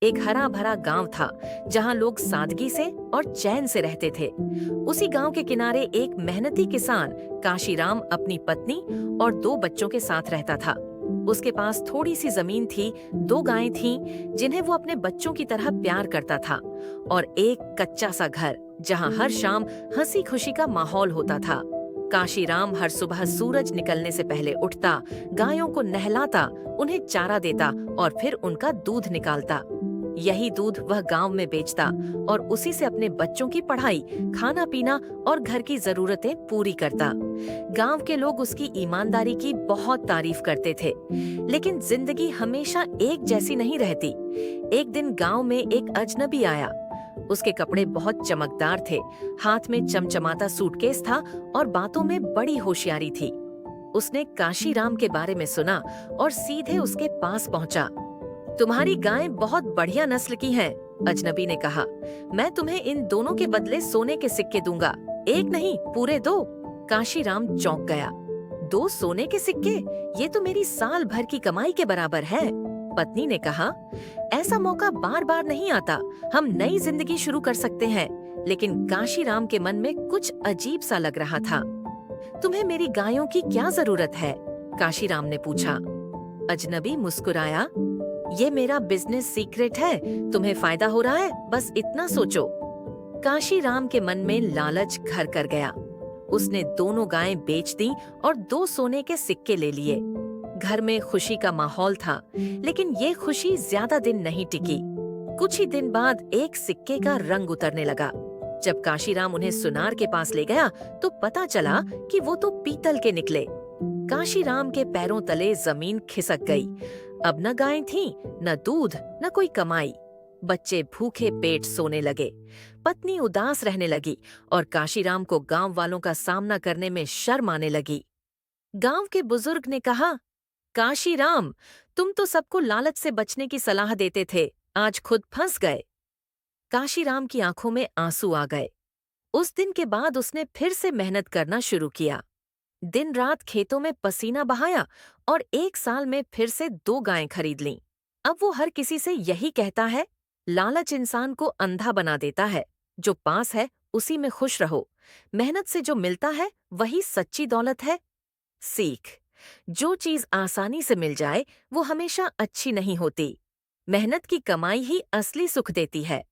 एक हरा भरा गांव था जहां लोग सादगी से और चैन से रहते थे। उसी गांव के किनारे एक मेहनती किसान काशीराम अपनी पत्नी और दो बच्चों के साथ रहता था। उसके पास थोड़ी सी जमीन थी, दो गायें थीं जिन्हें वो अपने बच्चों की तरह प्यार करता था, और एक कच्चा सा घर जहां हर शाम हंसी खुशी का माहौल होता था। काशीराम हर सुबह सूरज निकलने से पहले उठता, गायों को नहलाता, उन्हें चारा देता और फिर उनका दूध निकालता। यही दूध वह गांव में बेचता और उसी से अपने बच्चों की पढ़ाई, खाना पीना और घर की जरूरतें पूरी करता। गांव के लोग उसकी ईमानदारी की बहुत तारीफ करते थे। लेकिन जिंदगी हमेशा एक जैसी नहीं रहती। एक दिन गांव में एक अजनबी आया। उसके कपड़े बहुत चमकदार थे, हाथ में चमचमाता सूटकेस था और बातों में बड़ी होशियारी थी। उसने काशीराम के बारे में सुना और सीधे उसके पास पहुंचा। तुम्हारी गायें बहुत बढ़िया नस्ल की हैं, अजनबी ने कहा। मैं तुम्हें इन दोनों के बदले सोने के सिक्के दूंगा, एक नहीं पूरे दो। काशीराम चौंक गया। दो सोने के सिक्के? ये तो मेरी साल भर की कमाई के बराबर है। पत्नी ने कहा, ऐसा मौका बार बार नहीं आता। हम नई जिंदगी शुरू कर सकते हैं। लेकिन काशीराम के मन में कुछ अजीब सा लग रहा था। तुम्हें मेरी गायों की क्या जरूरत है? काशीराम ने पूछा। अजनबी मुस्कुराया। ये मेरा बिजनेस सीक्रेट है, तुम्हें फायदा हो रहा है, बस इतना सोचो। काशीराम के मन में लालच घर कर गया। उसने दोनों गायें बेच दी और दो सोने के सिक्के ले लिए। घर में खुशी का माहौल था, लेकिन ये खुशी ज्यादा दिन नहीं टिकी। कुछ ही दिन बाद एक सिक्के का रंग उतरने लगा। जब काशीराम उन्हें सुनार के पास ले गया तो पता चला कि वो तो पीतल के निकले। काशीराम के पैरों तले जमीन खिसक गई। अब न गायें थीं, न दूध, न कोई कमाई। बच्चे भूखे पेट सोने लगे। पत्नी उदास रहने लगी और काशीराम को गांव वालों का सामना करने में शर्म आने लगी। गांव के बुजुर्ग ने कहा, काशीराम, तुम तो सबको लालच से बचने की सलाह देते थे, आज खुद फंस गए। काशीराम की आंखों में आंसू आ गए। उस दिन के बाद उसने फिर से मेहनत करना शुरू किया। दिन रात खेतों में पसीना बहाया और एक साल में फिर से दो गायें खरीद लीं। अब वो हर किसी से यही कहता है, लालच इंसान को अंधा बना देता है। जो पास है उसी में खुश रहो। मेहनत से जो मिलता है वही सच्ची दौलत है। सीख: जो चीज आसानी से मिल जाए वो हमेशा अच्छी नहीं होती। मेहनत की कमाई ही असली सुख देती है।